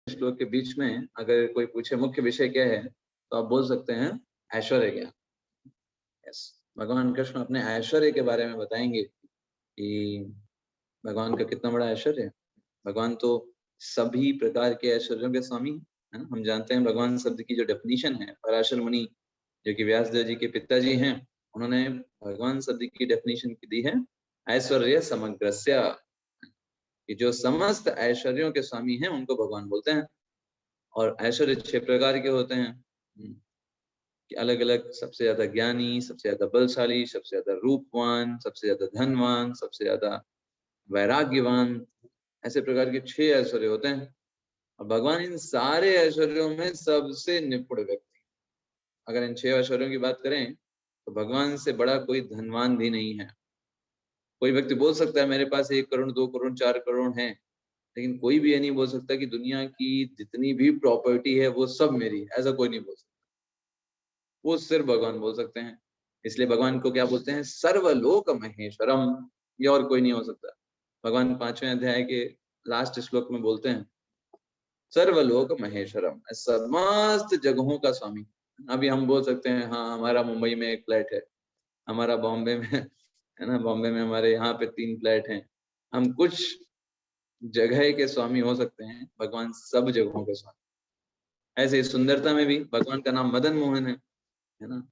श्लोक के बीच में अगर कोई पूछे मुख्य विषय क्या है, तो आप बोल सकते हैं ऐश्वर्य ज्ञान। यस, भगवान कृष्ण अपने ऐश्वर्य के बारे में बताएंगे कि भगवान का कितना बड़ा ऐश्वर्य है। भगवान तो सभी प्रकार के ऐश्वर्यों के स्वामी है ना। हम जानते हैं भगवान शब्द की जो डेफिनेशन है, पराशर मुनि जो कि व्यासदेव जी के पिताजी हैं, उन्होंने भगवान शब्द की डेफिनेशन दी है ऐश्वर्य समग्रस्य, कि जो समस्त ऐश्वर्यों के स्वामी हैं उनको भगवान बोलते हैं। और ऐश्वर्य 6 प्रकार के होते हैं कि अलग अलग, सबसे ज्यादा ज्ञानी, सबसे ज्यादा बलशाली, सबसे ज्यादा रूपवान, सबसे ज्यादा धनवान, सबसे ज्यादा वैराग्यवान, ऐसे प्रकार के 6 ऐश्वर्य होते हैं। और भगवान इन सारे ऐश्वर्यों में सबसे निपुण व्यक्ति। अगर इन 6 ऐश्वर्यों की बात करें तो भगवान से बड़ा कोई धनवान भी नहीं है। कोई व्यक्ति बोल सकता है मेरे पास 1 करोड़ 2 करोड़ 4 करोड़ है, लेकिन कोई भी ये नहीं बोल सकता कि दुनिया की जितनी भी प्रॉपर्टी है वो सब मेरी है। ऐसा कोई नहीं बोल सकता, वो सिर्फ भगवान बोल सकते हैं। इसलिए भगवान को क्या बोलते हैं? सर्वलोक महेश्वरम। ये और कोई नहीं हो सकता। भगवान 5वें अध्याय के लास्ट श्लोक में बोलते हैं सर्वलोक महेश्वरम, समस्त जगहों का स्वामी। अभी हम बोल सकते हैं हाँ हमारा मुंबई में 1 फ्लैट है, हमारा बॉम्बे में है ना, बॉम्बे में हमारे यहाँ पे 3 फ्लैट हैं। हम कुछ जगह के स्वामी हो सकते हैं, भगवान सब जगहों के स्वामी। ऐसे ही सुंदरता में भी भगवान का नाम मदन मोहन है ना,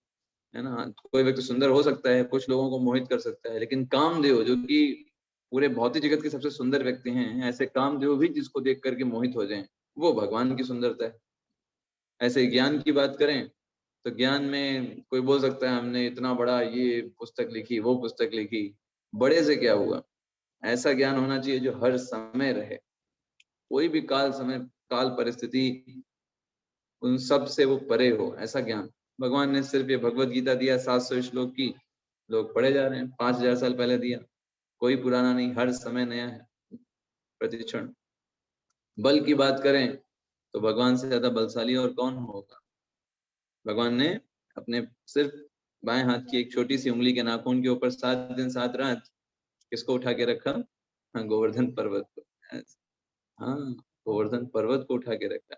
है ना। कोई व्यक्ति सुंदर हो सकता है, कुछ लोगों को मोहित कर सकता है, लेकिन कामदेव जो कि पूरे भौतिक जगत के सबसे सुंदर व्यक्ति हैं, ऐसे कामदेव भी जिसको देख करके मोहित हो जाएं, वो भगवान की सुंदरता है। ऐसे ही ज्ञान की बात करें तो ज्ञान में कोई बोल सकता है हमने इतना बड़ा ये पुस्तक लिखी, वो पुस्तक लिखी। बड़े से क्या हुआ? ऐसा ज्ञान होना चाहिए जो हर समय रहे, कोई भी काल समय काल परिस्थिति उन सब से वो परे हो, ऐसा ज्ञान। भगवान ने सिर्फ ये भगवत गीता दिया 700 श्लोक की, लोग पढ़े जा रहे हैं। 5000 साल पहले दिया, कोई पुराना नहीं, हर समय नया है प्रतिक्षण। बल की बात करें तो भगवान से ज्यादा बलशाली और कौन होगा? भगवान ने अपने सिर्फ बाएं हाथ की एक छोटी सी उंगली के नाखून के ऊपर 7 दिन 7 रात किसको उठा के रखा? हाँ, गोवर्धन पर्वत को। हाँ, गोवर्धन पर्वत को उठा के रखा।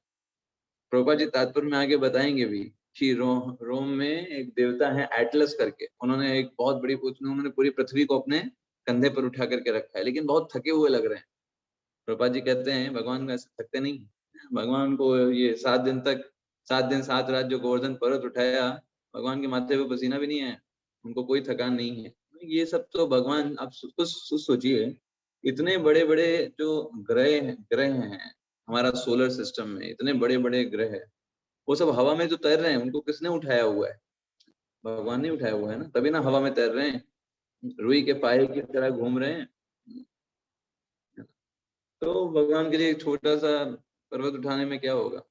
प्रभुपाद जी तात्पर्य में आगे बताएंगे भी कि रोम में एक देवता है एटलस करके, उन्होंने एक बहुत बड़ी उन्होंने पूरी पृथ्वी को अपने कंधे पर उठा करके रखा है, लेकिन बहुत थके हुए लग रहे हैं। प्रभुपाद जी कहते हैं भगवान ऐसे थकते नहीं। भगवान को ये 7 दिन तक 7 दिन 7 रात जो गोवर्धन पर्वत उठाया, भगवान के माथे पे पसीना भी नहीं है, उनको कोई थकान नहीं है। ये सब तो भगवान, आप कुछ सोचिए, इतने बड़े बड़े जो ग्रह हैं हमारा सोलर सिस्टम में, इतने बड़े बड़े ग्रह है, वो सब हवा में जो तैर रहे हैं, उनको किसने उठाया हुआ है? भगवान ने उठाया हुआ है ना, तभी ना हवा में तैर रहे हैं, रुई के पाए की तरह घूम रहे हैं। तो भगवान के लिए एक छोटा सा पर्वत उठाने में क्या होगा?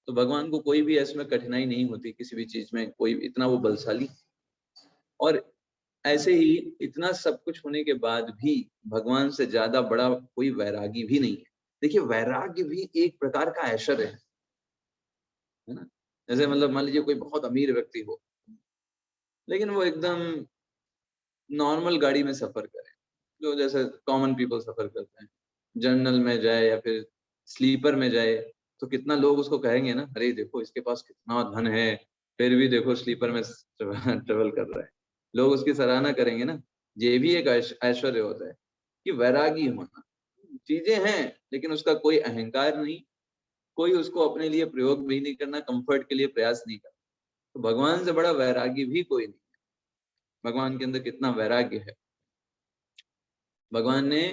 तो भगवान को कोई भी ऐसे में कठिनाई नहीं होती किसी भी चीज में, कोई इतना वो बलशाली। और ऐसे ही इतना सब कुछ होने के बाद भी भगवान से ज्यादा बड़ा कोई वैरागी भी नहीं है। देखिए, वैराग्य भी एक प्रकार का ऐश्वर्य है ना। जैसे मतलब मान लीजिए कोई बहुत अमीर व्यक्ति हो, लेकिन वो एकदम नॉर्मल गाड़ी में सफर करे, जो जैसे कॉमन पीपल सफर करते हैं, जनरल में जाए या फिर स्लीपर में जाए, तो कितना लोग उसको कहेंगे ना, अरे देखो इसके पास कितना धन है, फिर भी देखो स्लीपर में ट्रेवल कर रहा है। लोग उसकी सराहना करेंगे ना। ये भी एक ऐश्वर्य होता है कि वैरागी होना। चीजें हैं लेकिन उसका कोई अहंकार नहीं, कोई उसको अपने लिए प्रयोग भी नहीं करना, कंफर्ट के लिए प्रयास नहीं करना। तो भगवान से बड़ा वैरागी भी कोई नहीं। भगवान के अंदर कितना वैराग्य है। भगवान ने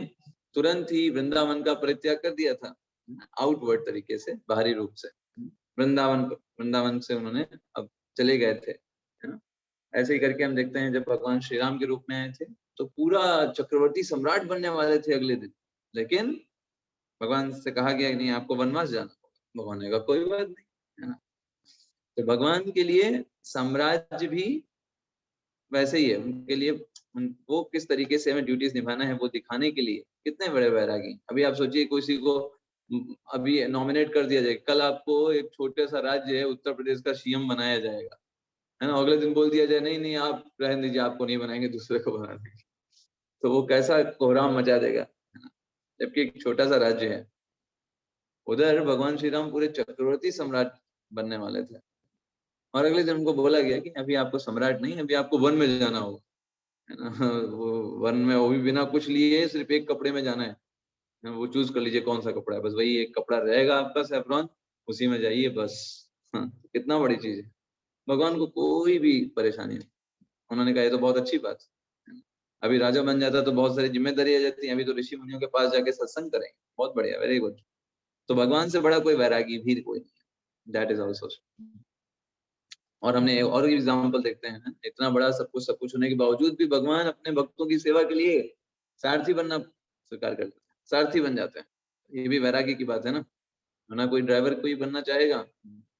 तुरंत ही वृंदावन का परित्याग कर दिया था, आउटवर्ड तरीके से, बाहरी रूप से। वृंदावन से उन्होंने अब चले गए थे, है ना। ऐसे ही करके हम देखते हैं जब भगवान श्री राम के रूप में आए थे तो पूरा चक्रवर्ती सम्राट बनने वाले थे अगले दिन, लेकिन भगवान से कहा गया कि नहीं आपको वनवास जाना होगा। भगवान ने कहा कोई बात नहीं, है ना। तो भगवान के लिए साम्राज्य भी वैसे ही है, उनके लिए वो किस तरीके से हमें ड्यूटीज निभाना है वो दिखाने के लिए कितने बड़े वैरागी। अभी आप सोचिए किसी को अभी नॉमिनेट कर दिया जाए, कल आपको एक छोटे सा राज्य है उत्तर प्रदेश का सीएम बनाया जाएगा, है ना, अगले दिन बोल दिया जाए नहीं नहीं आप रहने दीजिए, आपको नहीं बनाएंगे, दूसरे को बना देंगे। तो वो कैसा कोहराम मचा देगा, है ना, जबकि एक छोटा सा राज्य है। उधर भगवान श्री राम पूरे चक्रवर्ती सम्राट बनने वाले थे, और अगले दिन उनको बोला गया कि अभी आपको सम्राट नहीं, अभी आपको वन में जाना होगा, है ना। वो वन में वो भी बिना कुछ लिए, सिर्फ एक कपड़े में जाना है, वो चूज कर लीजिए कौन सा कपड़ा है, बस वही एक कपड़ा रहेगा आपका सैफरॉन, उसी में जाइए बस। हाँ, कितना बड़ी चीज है, भगवान को कोई भी परेशानी नहीं। उन्होंने कहा ये तो बहुत अच्छी बात है। अभी राजा बन जाता तो बहुत सारी जिम्मेदारी आ जाती है, अभी तो ऋषि मुनियों के पास जाके सत्संग करेंगे, बहुत बढ़िया, वेरी गुड। तो भगवान से बड़ा कोई वैरागी भी कोई नहीं है, दैट इज ऑल्सो। और हमने और एग्जाम्पल देखते हैं, इतना बड़ा सब कुछ होने के बावजूद भी भगवान अपने भक्तों की सेवा के लिए सारथी बनना स्वीकार कर लेते हैं, सारथी बन जाते हैं। ये भी वैरागी की बात है ना कोई ड्राइवर कोई बनना चाहेगा,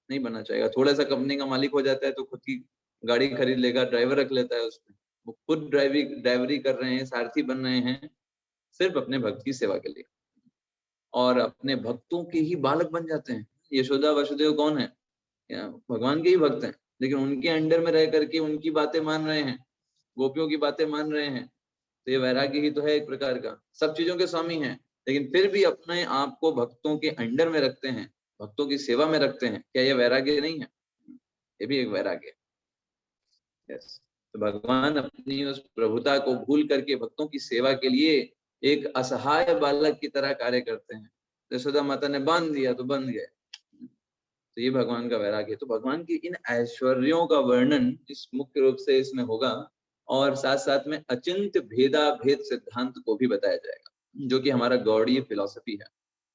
नहीं बनना चाहेगा। थोड़ा सा कंपनी का मालिक हो जाता है तो खुद की गाड़ी खरीद लेगा, ड्राइवर रख लेता है उसमें, वो खुद ड्राइवरी कर रहे हैं, सारथी बन रहे हैं, सिर्फ अपने भक्त की सेवा के लिए, और अपने भक्तों के ही बालक बन जाते हैं। यशोदा वसुदेव कौन है, भगवान के ही भक्त हैं, लेकिन उनके अंडर में रह करके उनकी बातें मान रहे हैं, गोपियों की बातें मान रहे हैं। तो ये वैराग्य ही तो है एक प्रकार का, सब चीजों के स्वामी हैं, लेकिन फिर भी अपने आप को भक्तों के अंडर में रखते हैं, भक्तों की सेवा में रखते हैं। क्या ये वैराग्य नहीं है? ये भी एक वैराग्य है। यस। तो भगवान अपनी उस प्रभुता को भूल करके भक्तों की सेवा के लिए एक असहाय बालक की तरह कार्य करते हैं। यशोदा माता ने बांध दिया तो बंध गए। तो ये भगवान का वैराग्य है। तो भगवान की इन ऐश्वर्यों का वर्णन इस मुख्य रूप से इसमें होगा, और साथ साथ में अचिंत्य भेदा भेद सिद्धांत को भी बताया जाएगा, जो कि हमारा गौड़ीय फिलॉसफी है।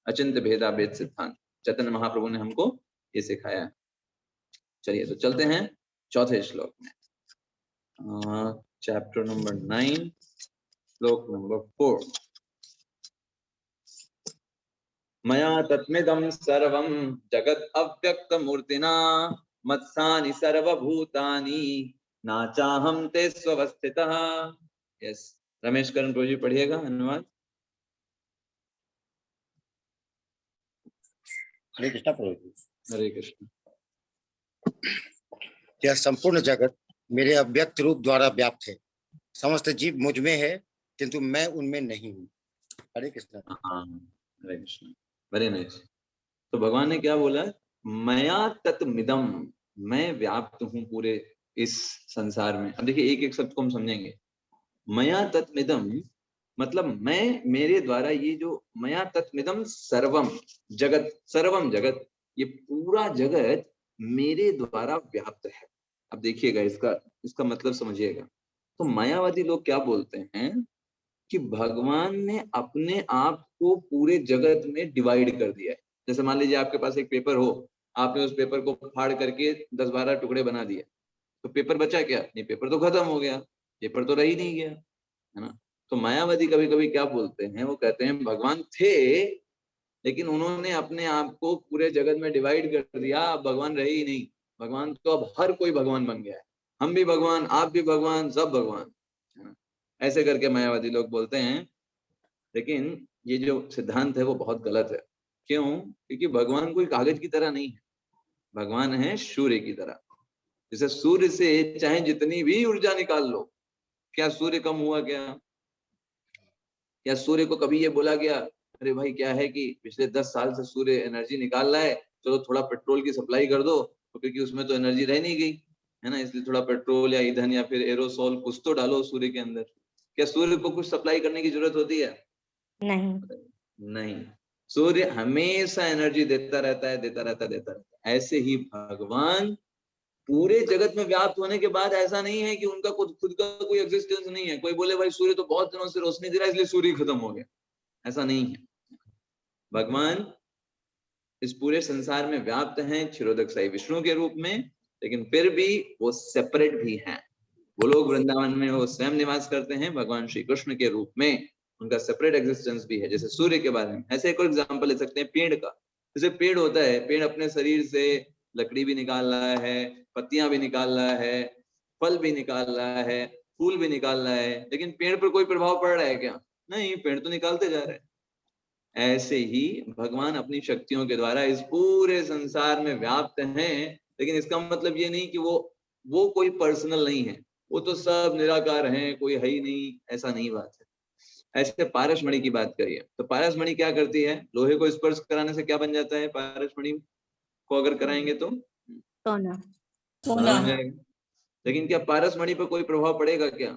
अचिंत्य भेदा भेद सिद्धांत चैतन्य महाप्रभु ने हमको ये सिखाया है। चलिए तो चलते हैं चौथे श्लोक में, चैप्टर नंबर 9 श्लोक नंबर 4। मया तत्मिदं सर्वं जगत् अव्यक्त मूर्तिना मत्सानि सर्वभूतानि नाचाहं ते स्वस्थितः। यस, रमेश करण प्रभु जी पढ़िएगा अनुवाद। हरे कृष्ण प्रभु जी। हरे कृष्ण। यह संपूर्ण जगत मेरे अव्यक्त रूप द्वारा व्याप्त है, समस्त जीव मुझ में है किंतु मैं उनमें नहीं हूँ। हरे कृष्ण। हाँ, हरे कृष्ण, वेरी नाइस। तो भगवान ने क्या बोला, मया तत्मिदम, मैं व्याप्त हूँ पूरे इस संसार में। अब देखिए एक एक शब्द को हम समझेंगे। मया तत्मिदम मतलब मैं, मेरे द्वारा, ये जो मया तत्मिदम सर्वम जगत, सर्वम जगत, ये पूरा जगत मेरे द्वारा व्याप्त है। अब देखिएगा इसका मतलब समझिएगा। तो मायावादी लोग क्या बोलते हैं कि भगवान ने अपने आप को पूरे जगत में डिवाइड कर दिया है। जैसे मान लीजिए आपके पास एक पेपर हो, आपने उस पेपर को फाड़ करके 10-12 टुकड़े बना दिए, तो पेपर बचा क्या? नहीं, पेपर तो खत्म हो गया, पेपर तो रह ही नहीं गया, है ना। तो मायावादी कभी कभी क्या बोलते हैं, वो कहते हैं भगवान थे, लेकिन उन्होंने अपने आप को पूरे जगत में डिवाइड कर दिया, अब भगवान रहे ही नहीं। भगवान तो अब हर कोई भगवान बन गया है, हम भी भगवान, आप भी भगवान, सब भगवान, है ना। ऐसे करके मायावादी लोग बोलते हैं। लेकिन ये जो सिद्धांत है वो बहुत गलत है। क्यों? क्योंकि भगवान कोई कागज की तरह नहीं है, भगवान है सूर्य की तरह। जैसे सूर्य से चाहे जितनी भी ऊर्जा निकाल लो, क्या सूर्य कम हुआ? क्या सूर्य को कभी ये बोला गया, अरे भाई क्या है कि पिछले 10 साल से सूर्य एनर्जी निकाल रहा है, चलो थोड़ा पेट्रोल की सप्लाई कर दो, तो क्योंकि उसमें तो एनर्जी रह नहीं गई, है ना, इसलिए थोड़ा पेट्रोल या ईंधन या फिर एरोसोल कुछ तो डालो सूर्य के अंदर। क्या सूर्य को कुछ सप्लाई करने की जरूरत होती है? नहीं। सूर्य हमेशा एनर्जी देता रहता है, देता रहता है, देता रहता है। ऐसे ही भगवान पूरे जगत में व्याप्त होने के बाद ऐसा नहीं है कि उनका खुद का कोई एग्जिस्टेंस नहीं है। कोई बोले भाई सूर्य तो बहुत दिनों से रोशनी दे रहा है इसलिए सूर्य खत्म हो गया, ऐसा नहीं है। भगवान इस पूरे संसार में व्याप्त हैं क्षीरोदक साई विष्णु के रूप में, लेकिन फिर भी वो सेपरेट भी हैं। वो लोग वृंदावन में वो स्वयं निवास करते हैं भगवान श्री कृष्ण के रूप में, उनका सेपरेट एग्जिस्टेंस भी है। जैसे सूर्य के बारे में ऐसे एक और एग्जाम्पल ले सकते हैं पेड़ का। जैसे पेड़ होता है, पेड़ अपने शरीर से लकड़ी भी निकाल रहा है, पत्तियां भी निकाल रहा है, फल भी निकाल रहा है, फूल भी निकाल रहा है, लेकिन पेड़ पर कोई प्रभाव पड़ रहा है क्या? नहीं, पेड़ तो निकालते जा रहे हैं। ऐसे ही भगवान अपनी शक्तियों के द्वारा इस पूरे संसार में व्याप्त हैं, लेकिन इसका मतलब ये नहीं कि वो कोई पर्सनल नहीं है, वो तो सब निराकार हैं, कोई है ही नहीं, ऐसा नहीं बात है। ऐसे पारसमणि की बात करिए तो पारसमणि क्या करती है, लोहे को स्पर्श कराने से क्या बन जाता है, पारसमणि को अगर कराएंगे तो सोना। सोना बन जाएगा। लेकिन क्या पारसमणि पर कोई प्रभाव पड़ेगा क्या?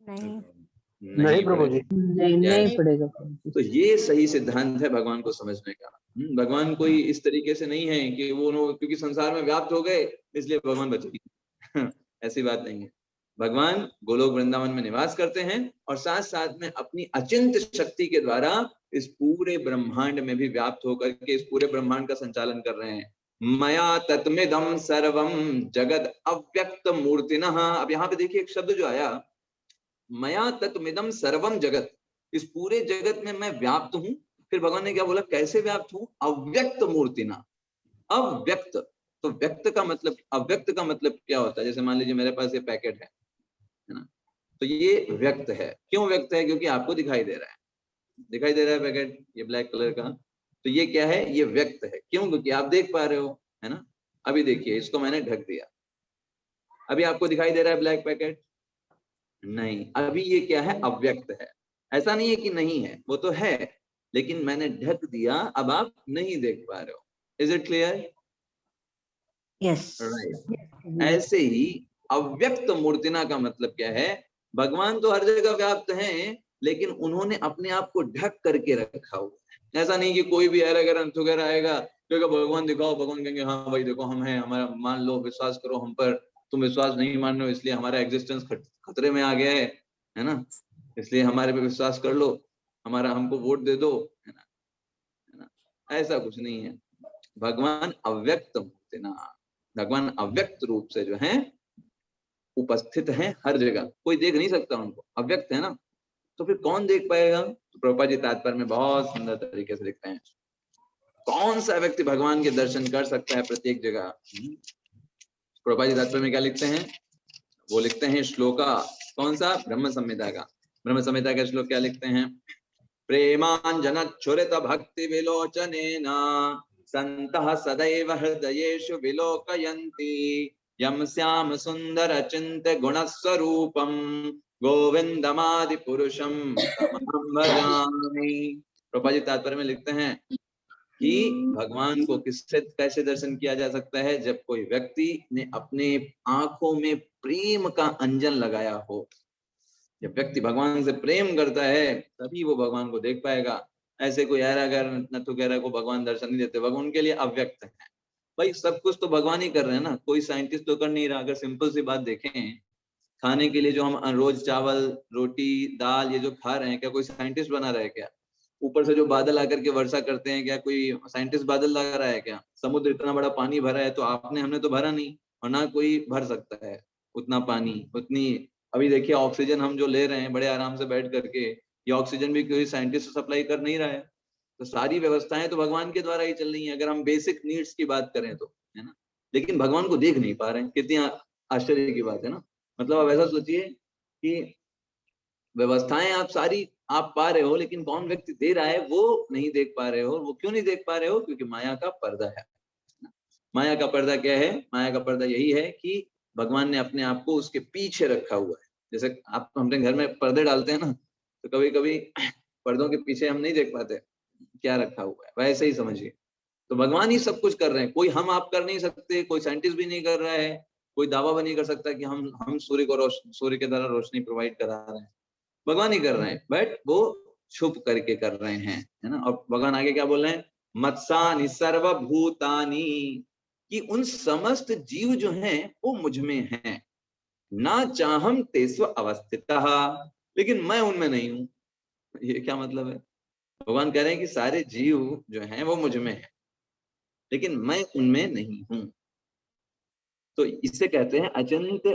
नहीं, नहीं प्रभु जी। नहीं पड़ेगा। तो ये सही सिद्धांत है भगवान को समझने का। भगवान कोई इस तरीके से नहीं है कि वो क्योंकि संसार में व्याप्त हो गए इसलिए भगवान बचेंगे ऐसी बात नहीं है। भगवान गोलोक वृंदावन में निवास करते हैं और साथ साथ में अपनी अचिंत शक्ति के द्वारा इस पूरे ब्रह्मांड में भी व्याप्त होकर के इस पूरे ब्रह्मांड का संचालन कर रहे हैं। मया तत्मिदं सर्वम जगद अव्यक्त मूर्तिनः। अब यहाँ पे देखिए एक शब्द जो आया, मया तत्मिदं सर्वम जगत, इस पूरे जगत में मैं व्याप्त हूं। फिर भगवान ने क्या बोला, कैसे व्याप्त हूं? अव्यक्त मूर्तिना। अव्यक्त, तो व्यक्त का मतलब, अव्यक्त का मतलब क्या होता है? जैसे मान लीजिए मेरे पास ये पैकेट है ना, तो ये व्यक्त है। क्यों व्यक्त है? क्योंकि आपको दिखाई दे रहा है, दिखाई दे रहा है पैकेट ये ब्लैक कलर का, तो ये क्या है? ये व्यक्त है। क्यों? क्योंकि आप देख पा रहे हो, है ना। अभी देखिए इसको मैंने ढक दिया, अभी आपको दिखाई दे रहा है ब्लैक पैकेट? नहीं, अभी ये क्या है? अव्यक्त है। ऐसा नहीं है कि नहीं है, वो तो है, लेकिन मैंने ढक दिया, अब आप नहीं देख पा रहे हो। Is it clear? Yes. Right. ऐसे ही अव्यक्त मूर्तिना का मतलब क्या है? भगवान तो हर जगह व्याप्त हैं, लेकिन उन्होंने अपने आप को ढक करके रखा हुआ है। ऐसा नहीं कि कोई भी वगैरह आएगा क्योंकि भगवान दिखाओ, भगवान कहेंगे हाँ भाई देखो हम हैं, हमारा मान लो, विश्वास करो हम पर। तुम विश्वास नहीं मान रहे हो इसलिए हमारा एग्जिस्टेंस खतरे में आ गया है ना, इसलिए हमारे पे विश्वास कर लो, हमारा हमको वोट दे दो, है ना। ऐसा कुछ नहीं है। भगवान अव्यक्त मूर्तिना, भगवान अव्यक्त रूप से जो है उपस्थित हैं हर जगह, कोई देख नहीं सकता उनको, अव्यक्त है ना। तो फिर कौन देख पाएगा? तो प्रभुपाद जी तात्पर्य में बहुत सुंदर तरीके से लिखते हैं, कौन सा व्यक्ति भगवान के दर्शन कर सकता है प्रत्येक जगह। प्रभुपाद जी तात्पर्य में क्या लिखते हैं? वो लिखते हैं श्लोका, कौन सा? ब्रह्म संहिता का। ब्रह्म संहिता का श्लोक क्या लिखते हैं? प्रेमांजनच्छुरित भक्ति विलोचनेन सन्तः सदैव हृदयेषु विलोकयन्ति यं श्याम सुंदर चिन्त्य गुणस्वरूपं गोविंदमादि पुरुषं तमहं भजामि। प्रभुपाद जी तात्पर्य में लिखते हैं कि भगवान को किससे कैसे दर्शन किया जा सकता है? जब कोई व्यक्ति ने अपने आंखों में प्रेम का अंजन लगाया हो। जब व्यक्ति भगवान से प्रेम करता है तभी वो भगवान को देख पाएगा। ऐसे कोई ऐरागर नथुगैरा को भगवान दर्शन नहीं देते, भगवान के लिए अव्यक्त है। भाई सब कुछ तो भगवान ही कर रहे हैं ना, कोई साइंटिस्ट तो कर नहीं रहा। अगर सिंपल सी बात देखें, खाने के लिए जो हम रोज चावल रोटी दाल ये जो खा रहे हैं, क्या कोई साइंटिस्ट बना रहा है क्या? ऊपर से जो बादल आकर के वर्षा करते हैं, क्या कोई साइंटिस्ट बादल लगा रहा है क्या? समुद्र इतना बड़ा पानी भरा है तो आपने हमने तो भरा नहीं, और ना कोई भर सकता है उतना पानी, उतनी। अभी देखिए ऑक्सीजन हम जो ले रहे हैं बड़े आराम से बैठ करके, ये ऑक्सीजन भी कोई साइंटिस्ट सप्लाई कर नहीं रहा है। तो सारी व्यवस्थाएं तो भगवान के द्वारा ही चल रही हैं, अगर हम बेसिक नीड्स की बात करें तो, है ना। लेकिन भगवान को देख नहीं पा रहे हैं, कितनी आश्चर्य की बात है ना। मतलब आप ऐसा सोचिए कि व्यवस्थाएं आप सारी आप पा रहे हो, लेकिन कौन व्यक्ति दे रहा है वो नहीं देख पा रहे हो। वो क्यों नहीं देख पा रहे हो? क्योंकि माया का पर्दा है। माया का पर्दा क्या है? माया का पर्दा यही है कि भगवान ने अपने आप को उसके पीछे रखा हुआ है। जैसे आप अपने घर में पर्दे डालते हैं ना, तो कभी कभी पर्दों के पीछे हम नहीं देख पाते क्या रखा हुआ है, वैसे ही समझिए। तो भगवान ही सब कुछ कर रहे हैं, कोई हम आप कर नहीं सकते, कोई साइंटिस्ट भी नहीं कर रहा है, कोई दावा भी नहीं कर सकता कि हम सूर्य को सूर्य के द्वारा रोशनी प्रोवाइड करा रहे हैं। भगवान ही कर रहे हैं, बट वो छुप करके कर रहे हैं, है ना। और भगवान आगे क्या बोल रहे हैं? मत्सानि सर्वभूतानि, कि उन समस्त जीव जो हैं वो मुझ में हैं। ना चाहम तेस्व अवस्थितः, लेकिन मैं उनमें नहीं हूं। ये क्या मतलब है? भगवान कह रहे हैं कि सारे जीव जो हैं वो मुझ में हैं, लेकिन मैं उनमें नहीं हूं। तो इससे कहते हैं अचिंत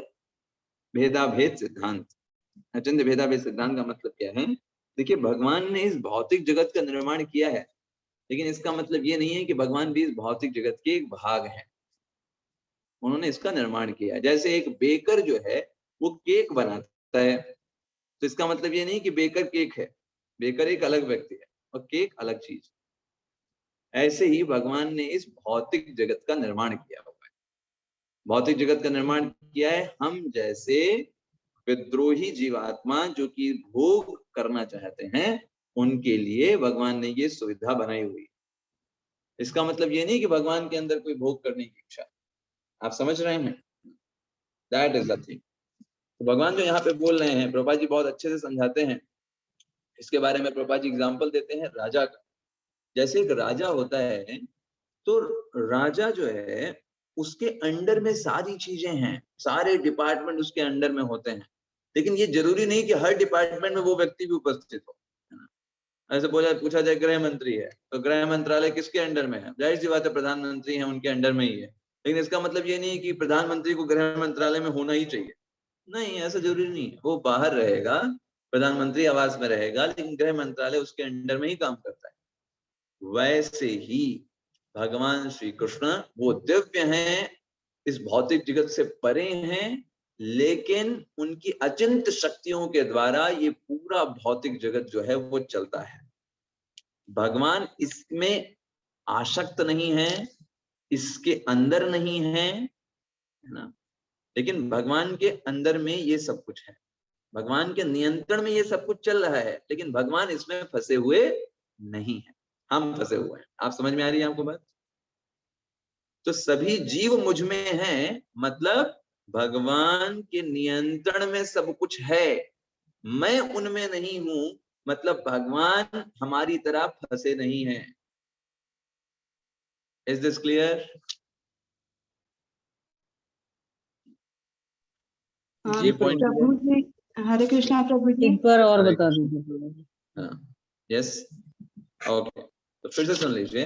भेदाभेद सिद्धांत। अचिंत भेदाभेद सिद्धांत का मतलब क्या है? देखिए भगवान ने इस भौतिक जगत का निर्माण किया है, लेकिन इसका मतलब ये नहीं है कि भगवान भी इस भौतिक जगत के एक भाग हैं। उन्होंने इसका निर्माण किया है। जैसे एक बेकर जो है वो केक बनाता है, तो इसका मतलब ये नहीं कि बेकर केक है, बेकर एक अलग व्यक्ति है और केक अलग चीज। ऐसे ही भगवान ने इस भौतिक जगत का निर्माण किया हुआ है। भौतिक जगत का निर्माण किया है हम जैसे विद्रोही जीवात्मा जो कि भोग करना चाहते हैं, उनके लिए भगवान ने ये सुविधा बनाई हुई है। इसका मतलब ये नहीं कि भगवान के अंदर कोई भोग करने की इच्छा, आप समझ रहे हैं? That is the thing. तो भगवान जो यहाँ पे बोल रहे हैं, प्रभुपाद जी बहुत अच्छे से समझाते हैं इसके बारे में। प्रभुपाद जी एग्जाम्पल देते हैं राजा का। जैसे एक राजा होता है, तो राजा जो है उसके अंडर में सारी चीजें हैं, सारे डिपार्टमेंट उसके अंडर में होते हैं, लेकिन ये जरूरी नहीं कि हर डिपार्टमेंट में वो व्यक्ति भी उपस्थित हो। ऐसे पूछा जाए गृह मंत्री है, तो गृह मंत्रालय किसके अंडर में है? जाहिर सी बात है प्रधानमंत्री है, उनके अंडर में ही है। लेकिन इसका मतलब ये नहीं है कि प्रधानमंत्री को गृह मंत्रालय में होना ही चाहिए, नहीं, ऐसा जरूरी नहीं है। वो बाहर रहेगा, प्रधानमंत्री आवास में रहेगा, लेकिन गृह मंत्रालय उसके अंडर में ही काम करता है। वैसे ही भगवान श्री कृष्ण वो दिव्य हैं, इस भौतिक जगत से परे हैं, लेकिन उनकी अचिंत्य शक्तियों के द्वारा ये पूरा भौतिक जगत जो है वो चलता है। भगवान इसमें आसक्त नहीं है, इसके अंदर नहीं है ना, लेकिन भगवान के अंदर में ये सब कुछ है, भगवान के नियंत्रण में ये सब कुछ चल रहा है, लेकिन भगवान इसमें फंसे हुए नहीं है, हम फंसे हुए हैं। आप समझ में आ रही है आपको बात? तो सभी जीव मुझ में हैं, मतलब भगवान के नियंत्रण में सब कुछ है, मैं उनमें नहीं हूं, मतलब भगवान हमारी तरह फंसे नहीं है। Is this clear? जी पॉइंट प्रभु जी, हरे कृष्णा प्रभु जी। एक बार और हरे बता कृष्ण। दीजिए। यस, ओके, तो फिर से सुन लीजिए।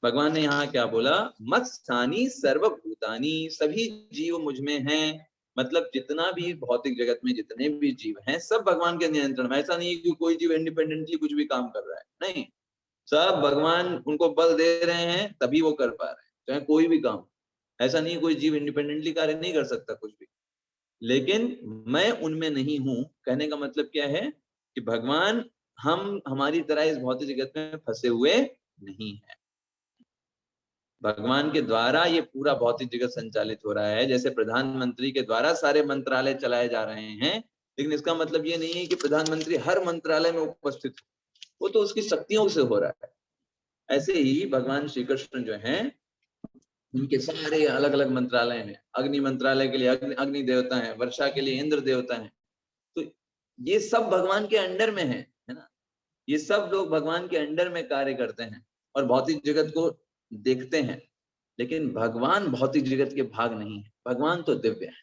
भगवान ने यहाँ क्या बोला? मत्स्थानी सर्वभूतानी, सभी जीव मुझ में हैं, मतलब जितना भी भौतिक जगत में जितने भी जीव हैं सब भगवान के नियंत्रण में। ऐसा नहीं है कि कोई जीव इंडिपेंडेंटली कुछ भी काम कर रहा है, नहीं, सब भगवान उनको बल दे रहे हैं तभी वो कर पा रहे हैं, चाहे कोई भी काम। ऐसा नहीं, कोई जीव इंडिपेंडेंटली कार्य नहीं कर सकता कुछ भी, लेकिन मैं उनमें नहीं हूं। कहने का मतलब क्या है कि भगवान हम हमारी तरह इस भौतिक जगत में फंसे हुए नहीं है। भगवान के द्वारा ये पूरा भौतिक जगत संचालित हो रहा है, जैसे प्रधानमंत्री के द्वारा सारे मंत्रालय चलाए जा रहे हैं, लेकिन इसका मतलब ये नहीं है कि प्रधानमंत्री हर मंत्रालय में उपस्थित हो, वो तो उसकी शक्तियों से हो रहा है। ऐसे ही भगवान श्री कृष्ण जो हैं, उनके सारे अलग अलग मंत्रालय हैं। अग्नि मंत्रालय के लिए अग्नि देवता है, वर्षा के लिए इंद्र देवता है, तो ये सब भगवान के अंडर में है ना। ये सब लोग भगवान के अंडर में कार्य करते हैं और भौतिक जगत को देखते हैं, लेकिन भगवान भौतिक जगत के भाग नहीं है, भगवान तो दिव्य है।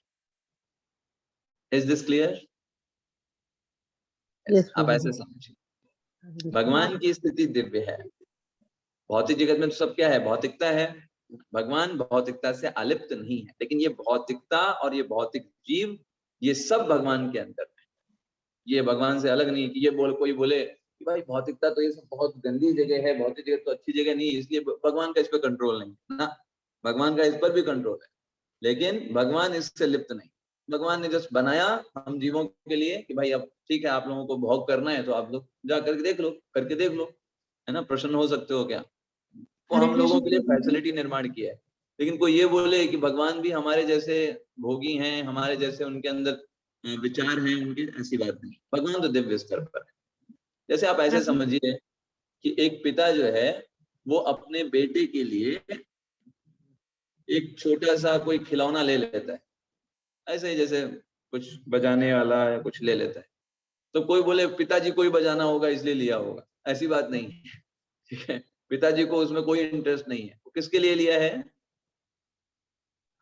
Is this clear? आप ऐसे समझिए, भगवान की स्थिति दिव्य है। भौतिक जगत में तो सब क्या है? भौतिकता है। भगवान भौतिकता से अलिप्त नहीं है, लेकिन ये भौतिकता और ये भौतिक जीव, ये सब भगवान के अंदर है। ये भगवान से अलग नहीं कि ये कोई बोले कि भाई भौतिकता तो ये सब बहुत गंदी जगह है, भौतिक जगत तो अच्छी जगह नहीं, इसलिए भगवान का इस पर कंट्रोल नहीं ना। भगवान का इस पर भी कंट्रोल है, लेकिन भगवान इससे लिप्त नहीं। भगवान ने जस्ट बनाया हम जीवों के लिए कि भाई अब ठीक है, आप लोगों को भोग करना है तो आप लोग जा करके देख लो, करके देख लो, है ना, प्रसन्न हो सकते हो क्या। तो हम लोगों के लिए फैसिलिटी निर्माण किया है। लेकिन कोई ये बोले कि भगवान भी हमारे जैसे भोगी हैं, हमारे जैसे उनके अंदर विचार हैं उनके, ऐसी बात नहीं। भगवान तो दिव्य स्तर पर है। जैसे आप ऐसे समझिए कि एक पिता जो है वो अपने बेटे के लिए एक छोटा सा कोई खिलौना ले लेता है, ऐसे ही जैसे कुछ बजाने वाला या कुछ ले लेता है, तो कोई बोले पिताजी को ही बजाना होगा इसलिए लिया होगा, ऐसी बात नहीं है, ठीक है। पिताजी को उसमें कोई इंटरेस्ट नहीं है, वो किसके लिए लिया है?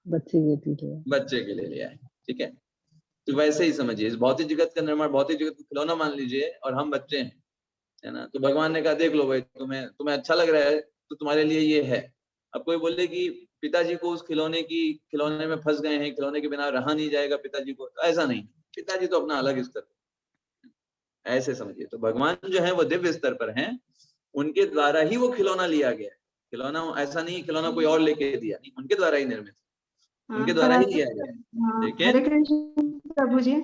बच्चे के लिए लिया है, ठीक है। तो वैसे ही समझिए, इस भौतिक जगत का निर्माण, भौतिक जगत को खिलौना मान लीजिए और हम बच्चे हैं, है ना। तो भगवान ने कहा देख लो भाई, तुम्हें अच्छा लग रहा है तो तुम्हारे लिए ये है। अब कोई बोले कि पिताजी को उस खिलौने में फंस गए हैं, खिलौने के बिना रहा नहीं जाएगा पिताजी को, तो ऐसा नहीं, पिताजी तो अपना अलग स्तर, ऐसे समझिए। तो भगवान जो है वो दिव्य स्तर पर हैं, उनके द्वारा ही वो खिलौना लिया गया है। खिलौना ऐसा नहीं खिलौना कोई और लेके दिया, नहीं, उनके द्वारा ही निर्मित, उनके द्वारा ही लिया गया है, लेकिन हरे कृष्ण प्रभु जी,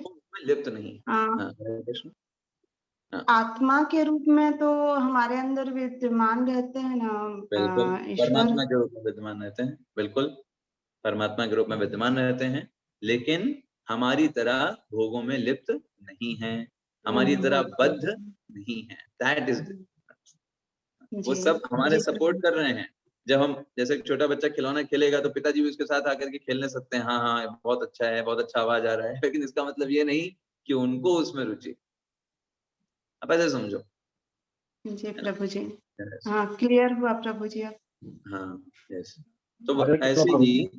लिप्त नहीं। हरे कृष्ण। आत्मा के रूप में तो हमारे अंदर विद्यमान रहते हैं ना, बिल्कुल ईश्वर परमात्मा के रूप में विद्यमान रहते हैं, बिल्कुल परमात्मा के रूप में विद्यमान रहते हैं, लेकिन हमारी तरह भोगों में लिप्त नहीं है, हमारी तरह बद्ध नहीं है। दैट इज, वो सब हमारे सपोर्ट कर रहे हैं। जब हम, जैसे छोटा बच्चा खिलौना खेलेगा तो पिताजी भी उसके साथ आकर के खेलने सकते हैं, हाँ हाँ बहुत अच्छा है, बहुत अच्छा आवाज आ रहा है, लेकिन इसका मतलब ये नहीं कि उनको उसमें रुचि। आप ऐसे समझो। जी प्रभु जी, हाँ क्लियर हुआ प्रभु जी अब। हाँ यस, तो ऐसे ही,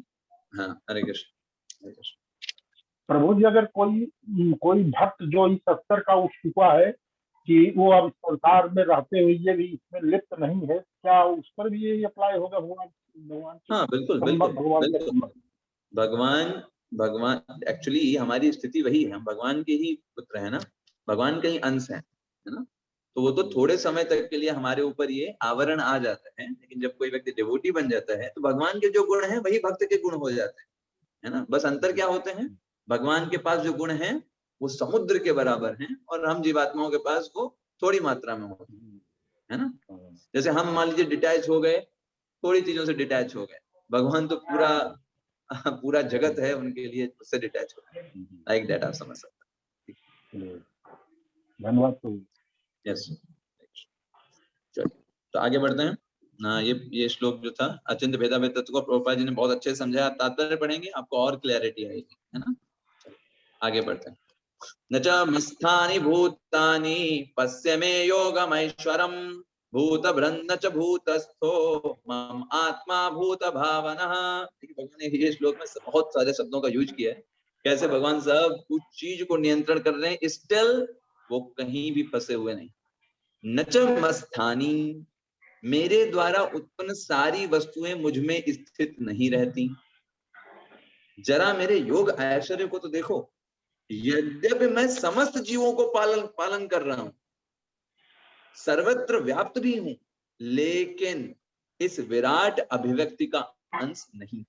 हाँ हरे कृष्ण। प्रभु जी, अगर कोई भक्त जो इस स्तर का उठ चुका है कि वो अब संसार में रहते हुए भी इसमें लिप्त नहीं है, क्या उस पर भी ये अप्लाई होगा भगवान हाँ बिल्कुल बिल्कुल बिल्कुल। भगवान एक्चुअली हमारी स्थिति वही है, हम भगवान के ही पुत्र है ना, भगवान के ही अंश है ना। तो वो तो थोड़े समय तक के लिए हमारे ऊपर ये आवरण आ जाता है, लेकिन जब कोई व्यक्ति डिवोटी बन जाता है तो भगवान के जो गुण हैं वही भक्त के गुण हो जाते हैं, है ना। बस अंतर क्या होते हैं, भगवान के पास जो गुण हैं वो समुद्र के बराबर हैं और हम जीवात्माओं के पास वो थोड़ी मात्रा में होते हैं, है ना। जैसे हम मान लीजिए डिटैच हो गए, थोड़ी चीजों से डिटैच हो गए, भगवान तो पूरा जगत है उनके लिए, उससे डिटैच हो गए, लाइक दैट आप समझ सकते हैं। धन्यवाद। यस, चलिए तो आगे बढ़ते हैं ना। ये श्लोक जो था अचिंत्य भेदाभेद तत्व को प्रभुपाद जी ने बहुत अच्छे से समझाया। आप तात्पर्य पढ़ेंगे आपको और क्लैरिटी आएगी, है ना। आगे बढ़ते हैं। न च मस्थानि भूतानि पश्य मे योगमैश्वरम् भूत भ्रन्न च भूतस्थो मम आत्मा भूत भावनः। भगवान ने ये श्लोक में बहुत सारे शब्दों का यूज किया है, कैसे भगवान सब कुछ चीज को नियंत्रण कर रहे हैं, स्टिल वो कहीं भी फंसे हुए नहीं। न च मस्थानि, मेरे द्वारा उत्पन्न सारी वस्तुएं मुझ में स्थित नहीं रहती। जरा मेरे योग ऐश्वर्य को तो देखो, यद्यपि मैं समस्त जीवों को पालन कर रहा हूं, सर्वत्र व्याप्त भी हूं, लेकिन इस विराट अभिव्यक्ति का अंश नहीं,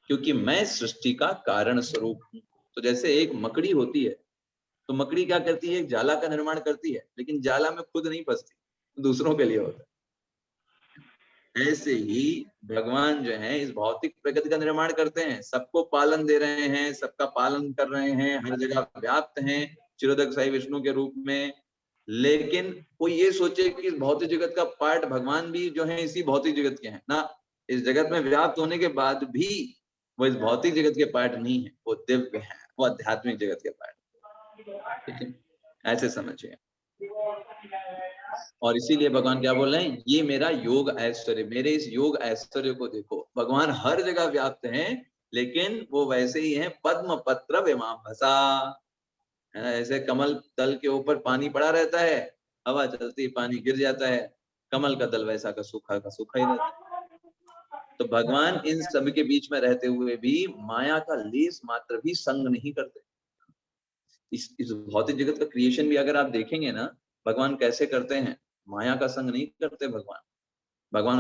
क्योंकि मैं सृष्टि का कारण स्वरूप हूं। तो जैसे एक मकड़ी होती है, तो मकड़ी क्या करती है, एक जाला का निर्माण करती है, लेकिन जाला में खुद नहीं फंसती, दूसरों के लिए होता है। ऐसे ही भगवान जो है इस भौतिक प्रगति का निर्माण करते हैं, सबको पालन दे रहे हैं, सबका पालन कर रहे हैं, हर जगह व्याप्त हैं चिरोदक साई विष्णु के रूप में। लेकिन कोई ये सोचे कि इस भौतिक जगत का पार्ट भगवान भी जो है इसी भौतिक जगत के हैं ना, इस जगत में व्याप्त होने के बाद भी वो इस भौतिक जगत के पार्ट नहीं है, वो दिव्य है, वो आध्यात्मिक जगत के पार्ट। ठीक है, ऐसे समझिए। और इसीलिए भगवान क्या बोल रहे हैं, ये मेरा योग ऐश्वर्य, मेरे इस योग ऐश्वर्य को देखो। भगवान हर जगह व्याप्त हैं, लेकिन वो वैसे ही हैं, पद्म पत्र विमांभसा, ऐसे कमल दल के ऊपर पानी पड़ा रहता है, हवा चलती पानी गिर जाता है, कमल का दल वैसा का सूखा ही रहता है। तो भगवान इन सभी के बीच में रहते हुए भी माया का लेस मात्र भी संग नहीं करते। इस भौतिक जगत का क्रिएशन भी अगर आप देखेंगे ना, भगवान कैसे करते हैं, माया का संग नहीं करते भगवान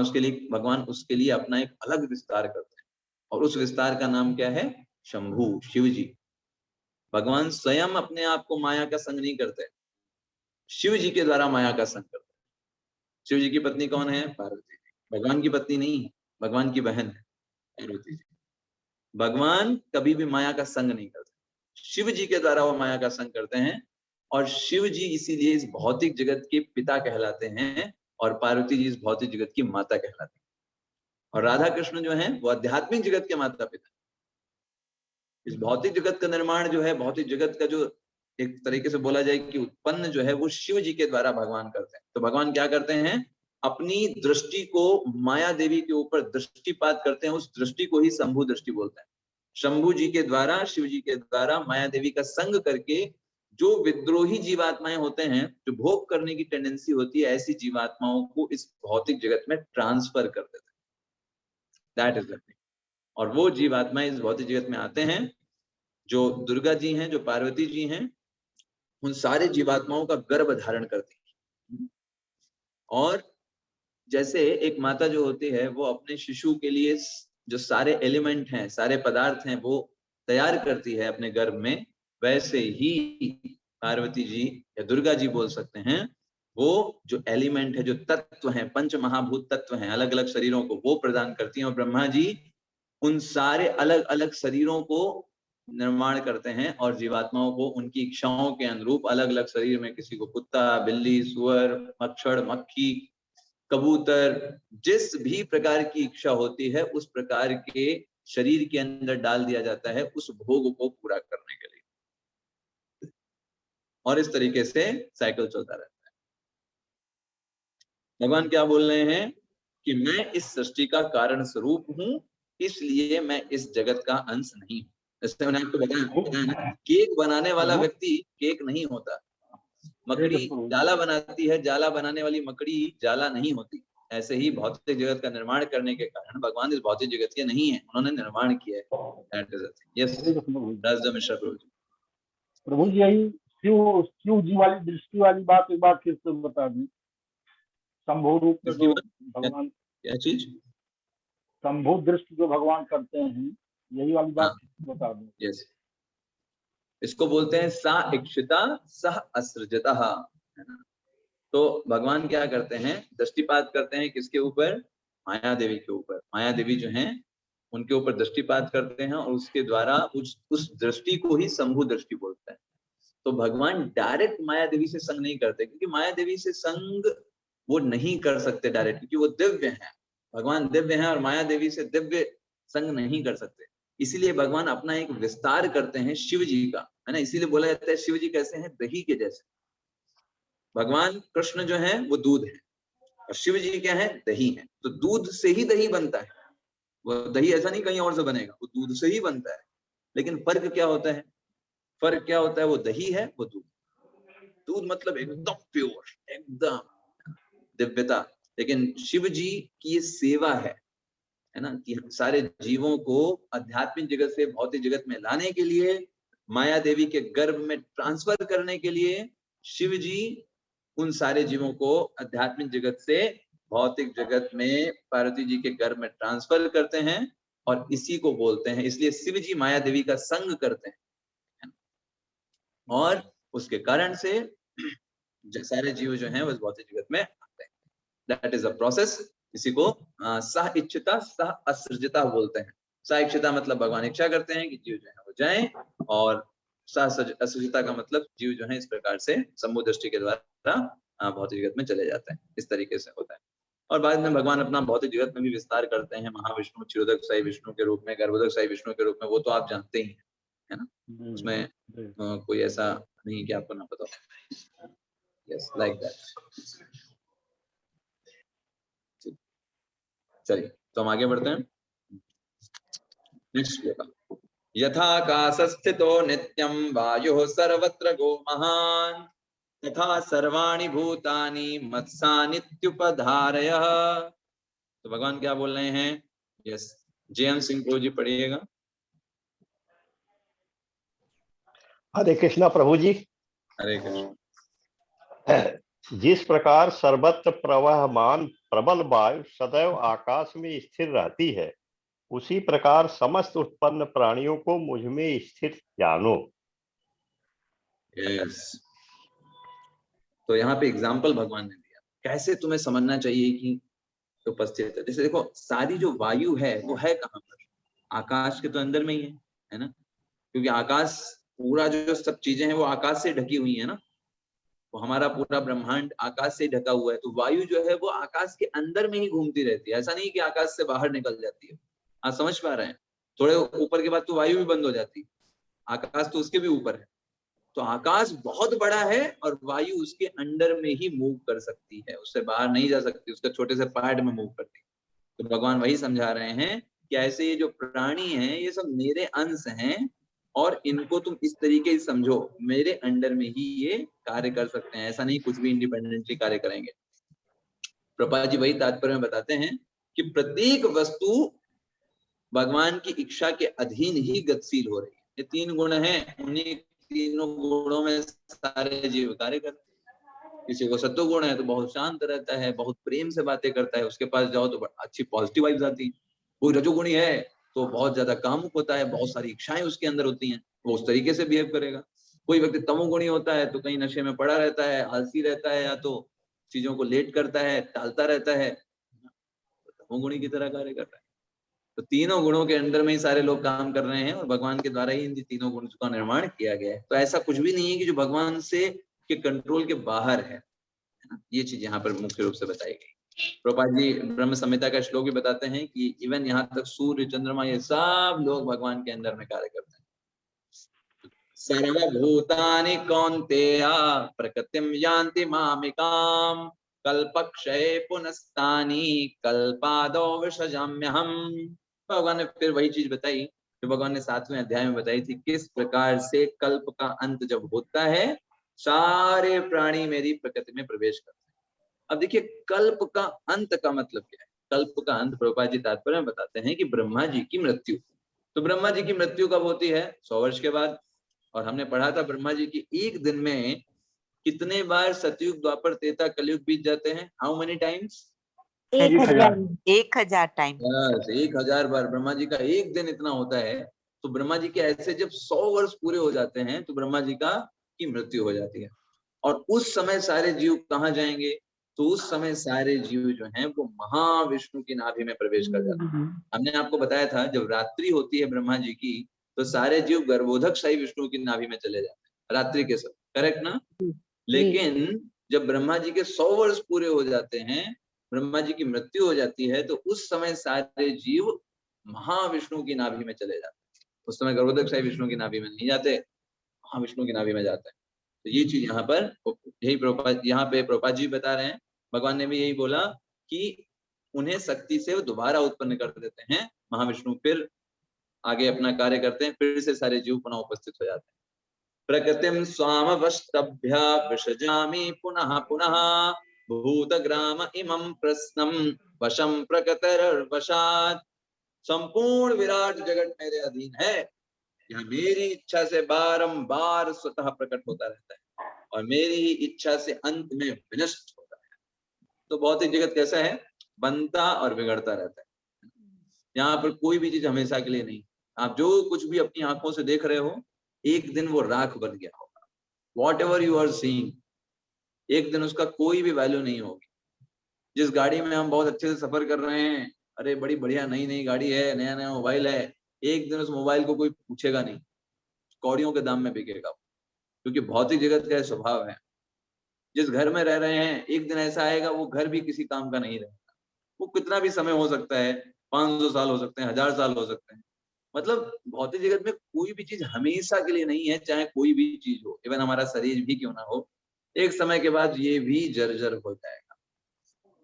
उसके लिए अपना एक अलग विस्तार करते हैं, और उस विस्तार का नाम क्या है, शंभु, शिव जी। भगवान स्वयं अपने आप को माया का संग नहीं करते, शिव जी के द्वारा माया का संग करते हैं। शिव जी की पत्नी कौन है, पार्वती जी। भगवान की पत्नी नहीं है, भगवान की बहन है पार्वती जी। भगवान कभी भी माया का संग नहीं करते, शिव जी के द्वारा वो माया का संग करते हैं। और शिव जी इसीलिए इस भौतिक जगत के पिता कहलाते हैं, और पार्वती जी इस भौतिक जगत की माता कहलाती हैं। और राधा कृष्ण जो है वो आध्यात्मिक जगत के माता पिता। इस भौतिक जगत का निर्माण जो है, भौतिक जगत का जो एक तरीके से बोला जाए कि उत्पन्न जो है, वो शिव जी के द्वारा भगवान करते हैं। तो भगवान क्या करते हैं, अपनी दृष्टि को माया देवी के ऊपर दृष्टिपात करते हैं, उस दृष्टि को ही शंभु दृष्टि बोलते हैं। शंभु जी के द्वारा, शिव जी के द्वारा माया देवी का संग करके जो विद्रोही जीवात्माएं होते हैं, जो भोग करने की टेंडेंसी होती है, ऐसी जीवात्माओं को इस भौतिक जगत में ट्रांसफर कर देते हैं। That is the thing. और वो जीवात्माएं इस भौतिक जगत में आते हैं, जो दुर्गा जी हैं, जो पार्वती जी हैं, उन सारे जीवात्माओं का गर्भ धारण करती है। और जैसे एक माता जो होती है, वो अपने शिशु के लिए जो सारे एलिमेंट हैं, सारे पदार्थ हैं, वो तैयार करती है अपने गर्भ में, वैसे ही पार्वती जी या दुर्गा जी बोल सकते हैं, वो जो एलिमेंट है, जो तत्व हैं, पंच महाभूत तत्व हैं, अलग अलग शरीरों को वो प्रदान करती हैं। और ब्रह्मा जी उन सारे अलग अलग शरीरों को निर्माण करते हैं और जीवात्माओं को उनकी इच्छाओं के अनुरूप अलग अलग शरीर में, किसी को कुत्ता, बिल्ली, सुअर, मच्छर, मक्खी, कबूतर, जिस भी प्रकार की इच्छा होती है उस प्रकार के शरीर के अंदर डाल दिया जाता है उस भोग को पूरा करने के लिए। और इस तरीके से साइकिल चलता रहता है। भगवान क्या बोल रहे हैं कि मैं इस सृष्टि का कारण स्वरूप हूं, इसलिए मैं इस जगत का अंश नहीं हूं। जैसे मैंने आपको बताया ना, केक बनाने वाला व्यक्ति केक नहीं होता, मकड़ी जाला बनाती है, जाला बनाने वाली मकड़ी जाला नहीं होती। ऐसे ही भौतिक जगत का निर्माण करने के कारण भगवान इस भौतिक जगत के नहीं है, उन्होंने निर्माण किया है। यस मिश्रा प्रभु जी। प्रभु जी यही शिव जी वाली दृष्टि वाली बात एक बार फिर से बता दी। संभव रूप में जो भगवान, क्या चीज? संभव दृष्टि जो भगवान करते हैं, यही वाली बात बता दो। यस, इसको बोलते हैं सा इक्षिता सह असृजता, है ना। तो भगवान क्या करते हैं, दृष्टिपात करते हैं किसके ऊपर? माया देवी के ऊपर। माया देवी जो हैं उनके ऊपर दृष्टिपात करते हैं और उसके द्वारा उस दृष्टि को ही शंभु दृष्टि बोलते हैं। तो भगवान डायरेक्ट माया देवी से संग नहीं करते, क्योंकि माया देवी से संग वो नहीं कर सकते डायरेक्ट, क्योंकि वो दिव्य है। भगवान दिव्य है और माया देवी से दिव्य संग नहीं कर सकते। इसीलिए भगवान अपना एक विस्तार करते हैं शिव जी का, है ना। इसीलिए बोला जाता है शिव जी कैसे हैं? दही के जैसे। भगवान कृष्ण जो है वो दूध है और शिव जी क्या है? दही है। तो दूध से ही दही बनता है, वो दही ऐसा नहीं कहीं और से बनेगा, वो दूध से ही बनता है। लेकिन फर्क क्या होता है? फर्क क्या होता है? वो दही है, वो दूध। दूध मतलब एकदम प्योर, एकदम दिव्यता। लेकिन शिव जी की ये सेवा है ना, कि सारे जीवों को आध्यात्मिक जगत से भौतिक जगत में लाने के लिए, माया देवी के गर्भ में ट्रांसफर करने के लिए शिव जी उन सारे जीवों को आध्यात्मिक जगत से भौतिक जगत में पार्वती जी के गर्भ में ट्रांसफर करते हैं और इसी को बोलते हैं। इसलिए शिव जी माया देवी का संग करते हैं और उसके कारण से सारे जीव जो हैं उस भौतिक जगत में आते हैं। That is a process. इसी को सह इच्छिता सह असृजिता बोलते हैं। सह इच्छिता मतलब भगवान इच्छा करते हैं कि जीव जो है वो जाएं, और सह असृजिता का मतलब जीव जो है इस प्रकार से शंभु दृष्टि के द्वारा भौतिक जगत में चले जाते हैं। इस तरीके से होता है। और बाद में भगवान अपना भौतिक जगत में भी विस्तार करते हैं, महाविष्णु, क्षीरोदक साई विष्णु के रूप में, गर्भोदक साई विष्णु के रूप में। वो तो आप जानते ही है ना, उसमें कोई ऐसा नहीं कि आपको ना पता हो। Yes, like that. चलिए तो हम आगे बढ़ते हैं। नेक्स्ट श्लोक। यथाकाशस्थितो नित्यं वायुः सर्वत्र गो महान्, तथा सर्वाणि भूतानि मत्सानित्युपधारयः। तो भगवान क्या बोल रहे हैं? यस, जेएम सिंह प्रभु जी पढ़िएगा। हरे कृष्णा प्रभु जी। हरे कृष्ण। जिस प्रकार सर्वत्र प्रवहमान प्रबल वायु सदैव आकाश में स्थिर रहती है, उसी प्रकार समस्त उत्पन्न प्राणियों को मुझ में स्थिर जानो। यस, तो यहाँ पे एग्जाम्पल भगवान ने दिया कैसे तुम्हें समझना चाहिए कि उपस्थित है। जैसे देखो, सारी जो वायु है वो है कहाँ पर? आकाश के तो अंदर में ही है ना, क्योंकि आकाश पूरा जो सब चीजें हैं वो आकाश से ढकी हुई है ना। वो हमारा पूरा ब्रह्मांड आकाश से ढका हुआ है। तो वायु जो है वो आकाश के अंदर में ही घूमती रहती है, ऐसा नहीं कि आकाश से बाहर निकल जाती है। आप समझ पा रहे हैं? थोड़े ऊपर के बाद तो वायु भी बंद हो जाती है, आकाश तो उसके भी ऊपर है। तो आकाश बहुत बड़ा है और वायु उसके अंडर में ही मूव कर सकती है, उससे बाहर नहीं जा सकती, उसके छोटे से पार्ट में मूव करती है। तो भगवान वही समझा रहे हैं कि ऐसे ये जो प्राणी हैं ये सब मेरे अंश हैं और इनको तुम इस तरीके से समझो, मेरे अंडर में ही ये कार्य कर सकते हैं, ऐसा नहीं कुछ भी इंडिपेंडेंटली कार्य करेंगे। प्रभुपाद जी वही तात्पर्य में बताते हैं कि प्रत्येक वस्तु भगवान की इच्छा के अधीन ही गतिशील हो रही है। ये तीन गुण हैं, उन्हीं तीनों गुणों में सारे जीव कार्य करते हैं। किसी को सत्व गुण है तो बहुत शांत रहता है, बहुत प्रेम से बातें करता है, उसके पास जाओ तो अच्छी पॉजिटिव वाइब्स आती है। कोई रजोगुणी है तो बहुत ज्यादा कामुक होता है, बहुत सारी इच्छाएं उसके अंदर होती हैं, वो उस तरीके से बिहेव करेगा। कोई व्यक्ति तमोगुणी होता है तो कहीं नशे में पड़ा रहता है, आलसी रहता है, या तो चीजों को लेट करता है, टालता रहता है, तमोगुणी की तरह कार्य करता है। तो तीनों गुणों के अंडर में ही सारे लोग काम कर रहे हैं और भगवान के द्वारा ही इन तीनों गुणों का निर्माण किया गया है। तो ऐसा कुछ भी नहीं है कि जो भगवान से के कंट्रोल के बाहर है। ये चीज यहाँ पर मुख्य रूप से बताई गई। प्रभुपाद जी ब्रह्म संहिता का श्लोक भी बताते हैं कि इवन यहाँ तक सूर्य चंद्रमा ये सब लोग भगवान के अंदर में कार्य करते हैं। सर्वभूतानि कौन्तेय प्रकृतिम यान्ति मामिकाम कल्पक्षये पुनस्तानि कल्पादौ विसृजाम्यहम्। भगवान ने फिर वही चीज बताई जो भगवान ने 7वें अध्याय में बताई थी, किस प्रकार से कल्प का अंत जब होता है सारे प्राणी मेरी प्रकृति में प्रवेश करते हैं। अब देखिए कल्प का अंत का मतलब क्या है। कल्प का अंत प्रभुपाद जी तात्पर्य में बताते हैं कि ब्रह्मा जी की मृत्यु। तो ब्रह्मा जी की मृत्यु कब होती है? 100 वर्ष के बाद। और हमने पढ़ा था ब्रह्मा जी की एक दिन में कितने बार सतयुग द्वापर त्रेता कलयुग बीत जाते हैं? How many times? 1000 टाइम। 1000 बार ब्रह्मा जी का एक दिन इतना होता है। तो ब्रह्मा जी के ऐसे जब 100 वर्ष पूरे हो जाते हैं तो ब्रह्मा जी की मृत्यु हो जाती है। और उस समय सारे जीव कहाँ जाएंगे? तो उस समय सारे जीव जो हैं वो महाविष्णु की नाभि में प्रवेश कर जाते हैं। हमने आपको बताया था जब रात्रि होती है ब्रह्मा जी की तो सारे जीव गर्भोधक शाही विष्णु की नाभि में चले जाते हैं रात्रि के समय, करेक्ट ना? लेकिन जब ब्रह्मा जी के 100 वर्ष पूरे हो जाते हैं, ब्रह्मा जी की मृत्यु हो जाती है, तो उस समय सारे जीव महाविष्णु की नाभि में चले जाते हैं। उस समय गर्भोधक शाही विष्णु की नाभि में नहीं जाते, महाविष्णु की नाभि में जाते हैं। तो ये चीज यहाँ पर यही यहाँ पे प्रभुपाद जी बता रहे हैं। भगवान ने भी यही बोला कि उन्हें शक्ति से वो दोबारा उत्पन्न कर देते हैं महाविष्णु, फिर आगे अपना कार्य करते हैं, फिर से सारे जीव पुनः उपस्थित हो जाते हैं। प्रकृतिम स्वामवष्टभ्य विसृजामि पुनः पुनः भूतग्राम इमं प्रश्नम वशं प्रकृतिर्वशात्। संपूर्ण विराट जगत मेरे अधीन है, यह मेरी इच्छा से बारंबार स्वतः प्रकट होता रहता है और मेरी ही इच्छा से अंत में विनष्ट होता है। तो भौतिक जगत कैसा है? बनता और बिगड़ता रहता है। यहाँ पर कोई भी चीज हमेशा के लिए नहीं। आप जो कुछ भी अपनी आंखों से देख रहे हो एक दिन वो राख बन गया होगा। Whatever you are seeing, एक दिन उसका कोई भी वैल्यू नहीं होगी। जिस गाड़ी में हम बहुत अच्छे से सफर कर रहे हैं, अरे बड़ी बढ़िया नई नई गाड़ी है, नया नया मोबाइल है, एक दिन उस मोबाइल को कोई पूछेगा नहीं, कौड़ियों के दाम में बिकेगा, क्योंकि भौतिक जगत का स्वभाव है। जिस घर में रह रहे हैं एक दिन ऐसा आएगा वो घर भी किसी काम का नहीं रहेगा। वो कितना भी समय हो सकता है, 500 साल हो सकते हैं, 1000 साल हो सकते हैं। मतलब भौतिक जगत में कोई भी चीज हमेशा के लिए नहीं है, चाहे कोई भी चीज हो, इवन हमारा शरीर भी क्यों ना हो, एक समय के बाद ये भी जर्जर हो जाएगा।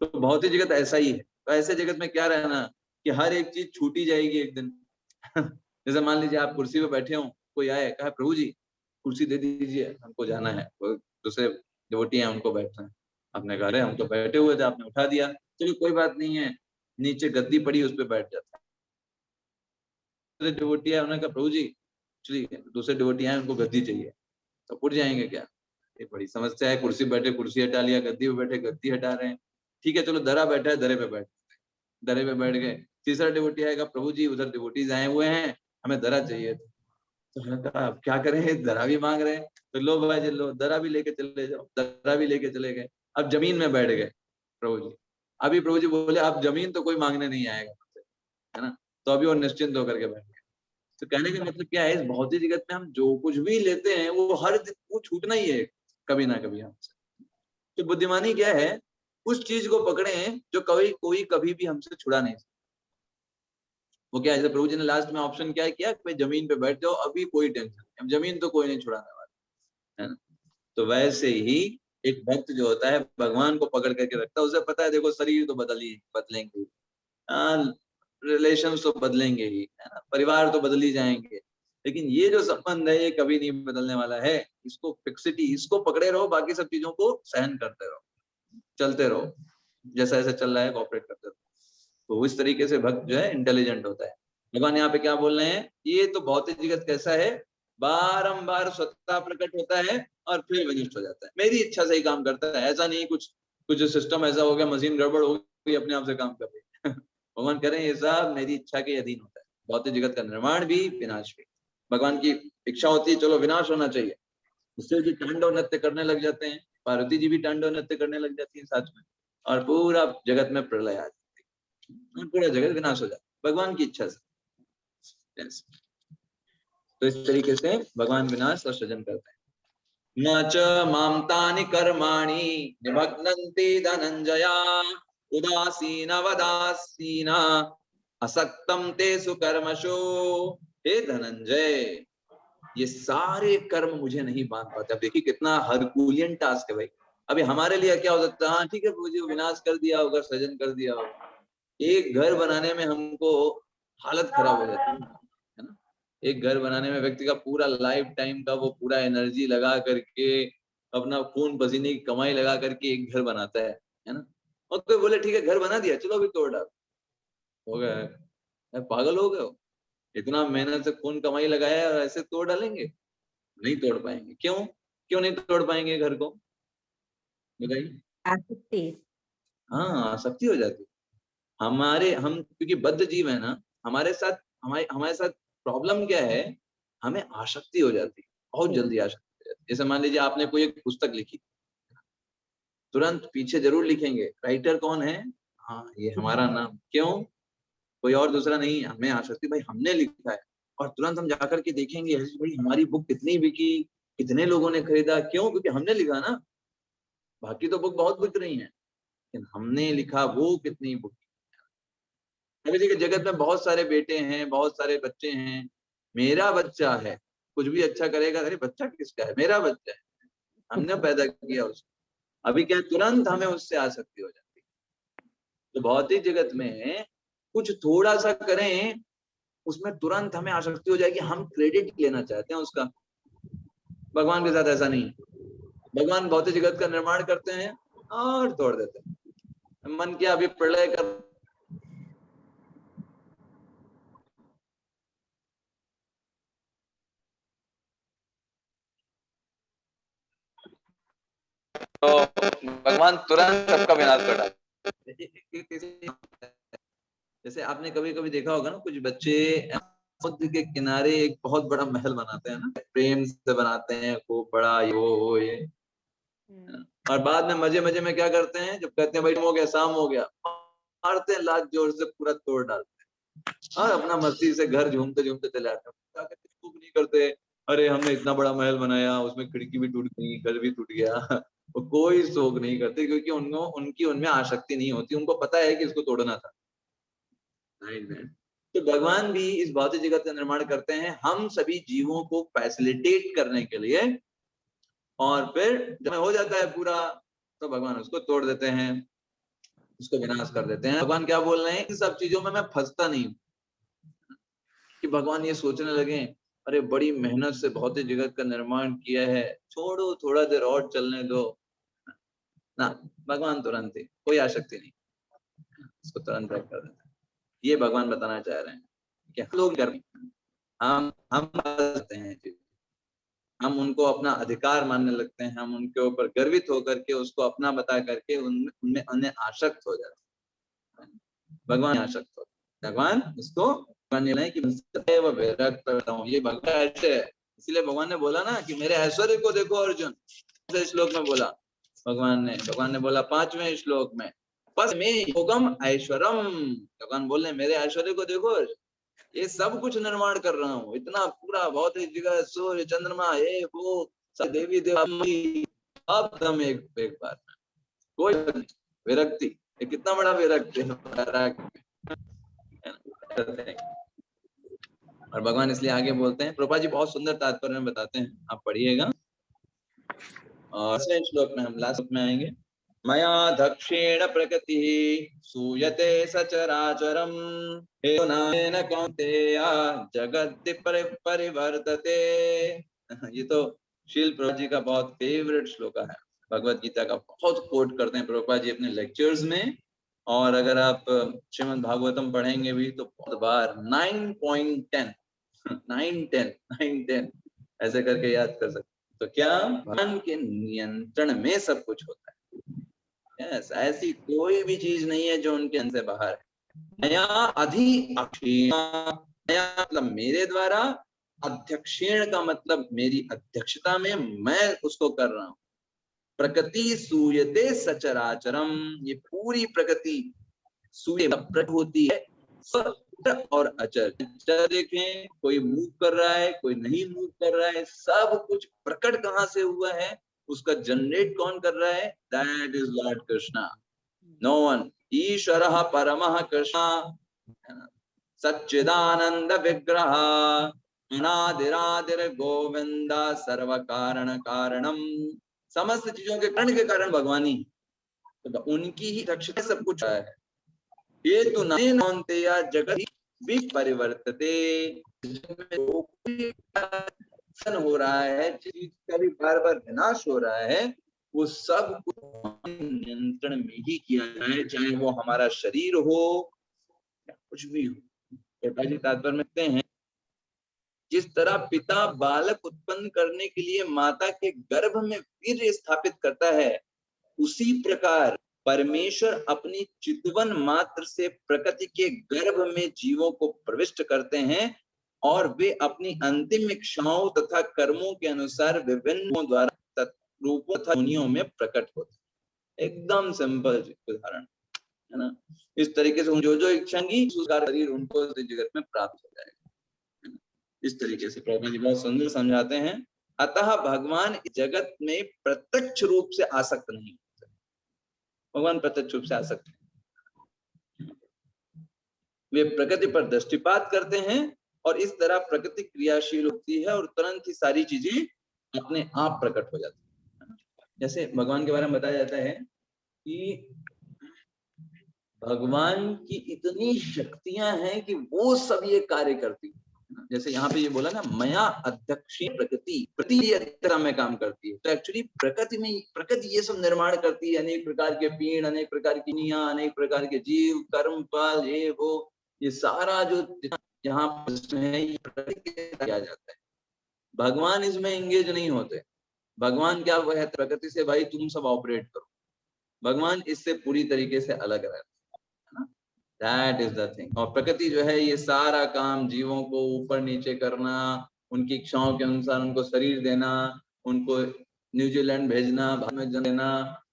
तो भौतिक जगत ऐसा ही है। तो ऐसे जगत में क्या रहना कि हर एक चीज छूटी जाएगी एक दिन। जैसे मान लीजिए आप कुर्सी पे बैठे हो, कोई आए कहा प्रभु जी कुर्सी दे दीजिए, हमको जाना है, दूसरे डिवोटी हैं उनको बैठना है। आपने कहा अरे हम तो बैठे हुए थे, आपने उठा दिया, चलिए कोई बात नहीं है, नीचे गद्दी पड़ी उस पर बैठ जाता है। दूसरे डिवोटी है, उन्होंने कहा प्रभु जी चलिए, दूसरे डिवोटी आए उनको गद्दी चाहिए, तो उठ जाएंगे क्या? ये बड़ी समस्या है। कुर्सी बैठे कुर्सी हटा लिया, गद्दी पे बैठे गद्दी हटा रहे हैं। ठीक है चलो दरा बैठा है, दरे पे बैठ दरे पे बैठ गए। तीसरा डिवोटी आएगा, प्रभु जी उधर डिवोटीज आए हुए हैं, हमें दरा चाहिए। तो मैंने कहा अब क्या करें, दरा भी मांग रहे हैं, तो लो भाई लो दरा भी लेके चले जाओ। दरा भी लेके चले गए। अब जमीन में बैठ गए प्रभु जी। अभी प्रभु जी बोले अब जमीन तो कोई मांगने नहीं आएगा, है ना? तो अभी वो निश्चिंत होकर के बैठ गए। तो कहने का मतलब क्या है, इस भौतिक जगत में हम जो कुछ भी लेते हैं वो हर दिन वो छूटना ही है कभी ना कभी हमसे। तो बुद्धिमानी क्या है, उस चीज को पकड़े जो कोई कभी भी हमसे छुड़ा नहीं सकता। वो क्या है, जैसे प्रभु जी ने लास्ट में ऑप्शन क्या किया कि भाई जमीन पे बैठ जाओ, अभी कोई टेंशन नहीं, अब जमीन तो कोई नहीं छुड़ाने वाला, है ना? तो वैसे ही एक भक्त जो होता है भगवान को पकड़ करके रखता है, उसे पता है देखो शरीर तो बदलेंगे, रिलेशन तो बदलेंगे ही, है ना, परिवार तो बदल ही जाएंगे, लेकिन ये जो संबंध है ये कभी नहीं बदलने वाला है। इसको फिक्सिटी, इसको पकड़े रहो, बाकी सब चीजों को सहन करते रहो, चलते रहो, जैसा ऐसा चल रहा है कॉपरेट करते रहो। तो इस तरीके से भक्त जो है इंटेलिजेंट होता है। भगवान यहाँ पे क्या बोल रहे हैं, ये तो भौतिक जगत कैसा है, बारंबार स्वतः प्रकट होता है और फिर विनष्ट हो जाता है, मेरी इच्छा से ही काम करता है। ऐसा नहीं कुछ सिस्टम ऐसा हो गया, मशीन गड़बड़ हो गई, अपने आप से काम कर रही है। भगवान कह रहे हैं ये सब मेरी इच्छा के अधीन होता है। भौतिक जगत का निर्माण भी विनाश भी भगवान की इच्छा होती है, चलो विनाश होना चाहिए। उससे जो तांडव नृत्य करने लग जाते हैं, पार्वती जी भी तांडव नृत्य करने लग जाती है साथ में, और पूरा जगत में प्रलय आ जाती है, पूरा जगत विनाश हो जाता है। भगवान की इच्छा से। yes. तो इस तरीके से भगवान विनाश और सृजन करते हैं। न च मां तानि कर्माणि निमग्नन्ति धनंजया उदासीन वदासीन असक्तम तेषु कर्मसु। हे धनंजय, ये सारे कर्म मुझे नहीं बांध पाते। अब देखिए कितना हरकुलियन टास्क है भाई। अभी हमारे लिए क्या हो सकता है, हाँ ठीक है प्रभु जी विनाश कर दिया होगा, सृजन कर दिया होगा। एक घर बनाने में हमको हालत खराब हो जाती है ना। एक घर बनाने में व्यक्ति का पूरा लाइफ टाइम का वो पूरा एनर्जी लगा करके, अपना खून पसीने की कमाई लगा करके एक घर बनाता है ना। और कोई बोले ठीक है घर बना दिया, चलो अभी तोड़ डाल, हो गया, पागल हो गए हो? इतना मेहनत से खून कमाई लगाया और ऐसे तोड़ डालेंगे? नहीं तोड़ पाएंगे। क्यों नहीं तोड़ पाएंगे घर को, बताइए। हाँ, आसक्ति हो जाती है। हम क्योंकि बद्ध जीव है ना, हमारे साथ प्रॉब्लम क्या है, हमें आसक्ति हो जाती है, बहुत जल्दी आसक्ति हो जाती है। जैसे मान लीजिए आपने कोई एक पुस्तक लिखी, तुरंत पीछे जरूर लिखेंगे राइटर कौन है, हाँ ये हमारा नाम, क्यों, कोई और दूसरा नहीं, हमें आसक्ति भाई हमने लिखा है। और तुरंत हम जाकर के देखेंगे भाई हमारी बुक कितनी बिकी, कितने लोगों ने खरीदा, क्यों, क्योंकि हमने लिखा ना। बाकी तो बुक बहुत बिक रही है, लेकिन हमने लिखा वो कितनी बुक। अभी देखिए जगत में बहुत सारे बेटे हैं, बहुत सारे बच्चे हैं, मेरा बच्चा है, कुछ भी अच्छा करेगा, अरे बच्चा किसका है, मेरा बच्चा है, हमने पैदा किया उसको। अभी क्या तुरंत हमें उससे आसक्ति हो जाती है। तो भौतिक जगत में कुछ थोड़ा सा करें, उसमें तुरंत हमें आसक्ति हो जाएगी, हम क्रेडिट लेना चाहते हैं उसका। भगवान के साथ ऐसा नहीं। भगवान भौतिक जगत का निर्माण करते हैं और तोड़ देते हैं। मन किया अभी प्रलय कर, तो भगवान तुरंत सबका विनाश कर डालते। जैसे आपने कभी कभी देखा होगा ना, कुछ बच्चे समुद्र के किनारे एक बहुत बड़ा महल बनाते हैं ना, प्रेम से बनाते हैं, खूब बड़ा ये और बाद में मजे मजे में क्या करते हैं, जब कहते हैं भाई हो गया, शाम हो गया, मारते हैं लाख जोर से, पूरा तोड़ डालते हैं और अपना मस्ती से घर झूमते झूमते चले आते हैं। नहीं करते, अरे हमने इतना बड़ा महल बनाया, उसमें खिड़की भी टूट गई, घर भी टूट गया। वो कोई शोक नहीं करते, क्योंकि उनकी उनमें आसक्ति नहीं होती, उनको पता है कि इसको तोड़ना था। तो भगवान भी इस भौतिक जगत का निर्माण करते हैं हम सभी जीवों को फैसिलिटेट करने के लिए, और फिर जब हो जाता है पूरा तो भगवान उसको तोड़ देते हैं, उसको विनाश कर देते हैं। भगवान क्या बोल रहे हैं, इन सब चीजों में मैं फंसता नहीं हूँ कि भगवान ये सोचने लगे अरे बड़ी मेहनत से भौतिक जगत का निर्माण किया है, छोड़ो थोड़ा देर और चलने दो ना। भगवान तुरंत ही, कोई आसक्ति नहीं, उसको तुरंत कर देते हैं। ये भगवान बताना चाह रहे हैं कि लोग हम हैं, हम उनको अपना अधिकार मानने लगते हैं, हम उनके ऊपर गर्वित होकर के उसको अपना बता करके उनमें उन्हें आसक्त हो जाते हैं। भगवान आसक्त हो, भगवान उसको कि विरक्त हूँ, ये भगवान ऐसे है। इसलिए भगवान ने बोला ना कि मेरे ऐश्वर्य को देखो अर्जुन, श्लोक में बोला भगवान ने बोला 5वें श्लोक में, बस में योगम ऐश्वरम। भगवान बोले मेरे ऐश्वर्य को देखो, ये सब कुछ निर्माण कर रहा हूँ, इतना पूरा भौतिक जगत, सूर्य चंद्रमा ये वो देवी देवी, अब दम एक बार कोई विरक्ति, ये कितना बड़ा विरक्ति है। और भगवान इसलिए आगे बोलते हैं, प्रभुपाद जी बहुत सुंदर तात्पर्य में बताते हैं, आप पढ़िएगा। और श्लोक में हम लास्ट में आएंगे, मया दक्षिण प्रकृति सूयते सचराचरम हेतुनानेन कौन्तेय जगति परिवर्तते। ये तो शील प्रभुपाद जी का बहुत फेवरेट श्लोक है, भगवत गीता का बहुत कोट करते हैं प्रभुपाद जी अपने लेक्चर्स में। और अगर आप श्रीमद् भागवतम पढ़ेंगे भी तो बहुत बार 9.10 9-10 ऐसे करके याद कर सकते। तो क्या भगवान के नियंत्रण में सब कुछ होता है। यस, ऐसी कोई भी चीज नहीं है जो उनके अंदर से बाहर है। नया अधिक्षेण, नया मतलब मेरे द्वारा, अध्यक्षेण का मतलब मेरी अध्यक्षता में मैं उसको कर रहा हूँ। प्रकृति सूयते सचराचरम, ये पूरी प्रकृति सूर्य प्रकट होती है और अचर। देखें, कोई मूव कर रहा है, कोई नहीं मूव कर रहा है, सब कुछ प्रकट कहाँ से हुआ है, उसका जनरेट कौन कर रहा है? That is Lord Krishna, no one. ईश्वरः परमः कृष्ण सच्चिदानंद विग्रह अनादिरादिर गोविंद सर्व कारण कारणम। समस्त चीजों के कारण के कारण भगवान ही, तो उनकी ही रक्षा सब कुछ है। ये तो नौनते या जगत विपरिवर्तते, हो रहा है, चीज का भी बार बार विनाश हो रहा है, वो सब नियंत्रण में ही किया जाए, चाहे वो हमारा शरीर हो या कुछ भी हो। पिताजी तात्पर्य में कहते हैं, जिस तरह पिता बालक उत्पन्न करने के लिए माता के गर्भ में वीर्य स्थापित करता है, उसी प्रकार परमेश्वर अपनी चितवन मात्र से प्रकृति के गर्भ में जीवों को प्रविष्ट करते हैं और वे अपनी अंतिम इच्छाओं तथा कर्मों के अनुसार विभिन्न द्वारा रूपों तथा योनियों में प्रकट होते हैं। एकदम सिंपल उदाहरण है ना। इस तरीके से जो जो इच्छाएंगी उसका शरीर उनको जगत में प्राप्त हो जाएगा। इस तरीके से प्रभु जी बहुत सुंदर समझाते हैं। अतः भगवान जगत में प्रत्यक्ष रूप से आसक्त नहीं होते, भगवान प्रत्यक्ष रूप से आसक्त नहीं, वे प्रकृति पर दृष्टिपात करते हैं और इस तरह प्रकृति क्रियाशील होती है और तुरंत ही सारी चीजें अपने आप प्रकट हो जाती है। जैसे भगवान के बारे में बताया जाता है कि भगवान की इतनी शक्तियां हैं कि वो सब ये कार्य करती है। जैसे यहाँ पे ये बोला ना, मया अध्यक्षी प्रकृति में काम करती है, तो एक्चुअली प्रकृति ये सब निर्माण करती है, अनेक प्रकार के पेड़, अनेक प्रकार की निया, अनेक प्रकार के जीव, कर्म फल, ये वो, ये सारा जो यहाँ है ये प्रकृति किया जाता है। भगवान इसमें एंगेज नहीं होते। भगवान क्या वो है, प्रकृति से भाई तुम सब ऑपरेट करो। भगवान इससे पूरी तरीके से अलग रहते हैं। That is the thing। और प्रकृति जो है ये सारा काम जीवों को ऊपर नीचे करना, उनकी इच्छाओं के अनुसार उनको शरीर देना, उनको न्यूजीलैंड भेजना, भारत में जन्म देना,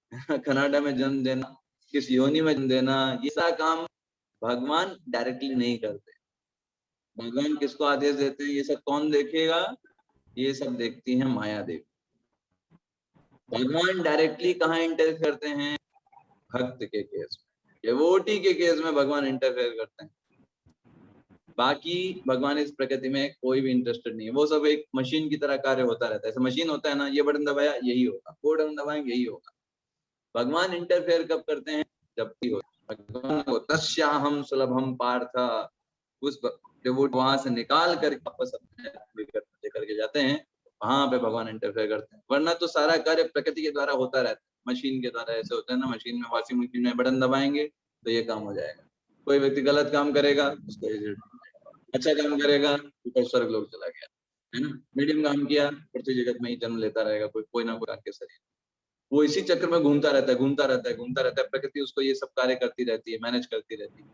कनाडा में जन्म देना, किस योनि में जन्म देना, ये सारा काम भगवान डायरेक्टली नहीं करते। भगवान किसको आदेश देते हैं? ये सब कौन देखेगा? ये सब देखती है माया देवी। भगवान डायरेक्टली कहाँ इंटरफेयर करते हैं? भक्त के केस में, डिवोटी के केस में भगवान इंटरफेयर करते हैं। बाकी भगवान इस प्रकृति में कोई भी इंटरेस्टेड नहीं है। वो सब एक मशीन की तरह कार्य होता रहता है। ऐसे मशीन होता है ना, ये बटन दबाया यही होगा, वो बटन दबाएंगे यही होगा। भगवान इंटरफेयर कब करते हैं? जब भी हो। भगवान को तस्याहम सुलभम पार्थ, उस डिवोट वहां से निकाल कर वापस लेकर के जाते हैं, वहां पे भगवान इंटरफेयर करते हैं। वरना तो सारा कार्य प्रकृति के द्वारा होता रहता है, मशीन के द्वारा। ऐसे होता है ना, मशीन में, वॉशिंग मशीन में बटन दबाएंगे तो ये काम हो जाएगा। कोई व्यक्ति गलत काम करेगा, उसका रिजल्ट, अच्छा काम करेगा ऊपर स्वर्ग लोग चला गया, है ना। मीडियम काम किया, पृथ्वी जगत में ही जन्म लेता रहेगा कोई ना कोई के शरीर। वो इसी चक्र में घूमता रहता है। प्रकृति उसको ये सब कार्य करती रहती है, मैनेज करती रहती है,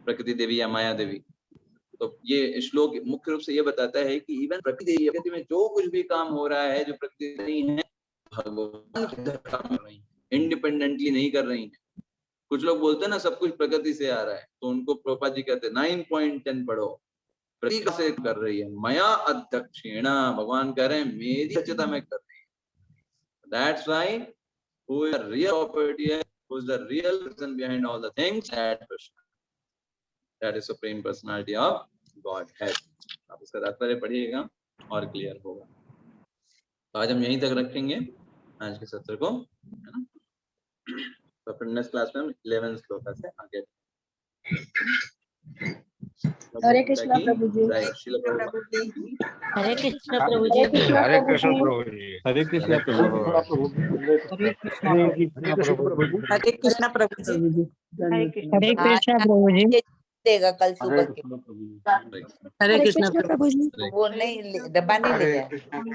प्रकृति देवी या माया देवी। तो ये श्लोक मुख्य रूप से ये बताता है कि इवन प्रकृति में जो कुछ भी काम हो रहा है, जो प्रकृति नहीं है, भगवान की काम कर रही है, इंडिपेंडेंटली नहीं कर रही है। कुछ लोग बोलते हैं ना सब कुछ प्रकृति से आ रहा है, तो उनको प्रभुपाद जी कहते हैं 9.10 पढ़ो, प्रकृति से कर रही है। मया अध्यक्षेणा, भगवान कह रहे हैं मेरी सच्चता में कर रही है। That's why who is the real property, who is the real person behind all the things, that Krishna, that is supreme personality of Godhead। आप इसका तात्पर्य पढ़िएगा और क्लियर होगा। तो आज हम यहीं तक रखेंगे आज के सत्र को, है ना। तो फिर नेक्स्ट क्लास में हम 11 श्लोक से आगे। हरे कृष्णा प्रभु जी। हरे कृष्णा प्रभु जी। हरे कृष्णा प्रभु जी। हरे कृष्णा प्रभु जी। हरे कृष्णा प्रभु जी। हरे कृष्णा प्रभु जी। देगा कल सुबह के। हरे कृष्णा प्रभु जी। वो नहीं, डब्बा नहीं ले जाएगा, अभी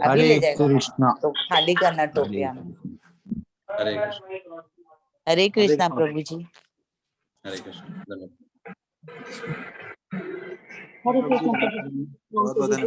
हरे ले जाएगा कृष्णा। तो खाली करना टोपिया में। हरे कृष्णा प्रभु जी। हरे कृष्ण। हरे कृष्णा प्रभु जी।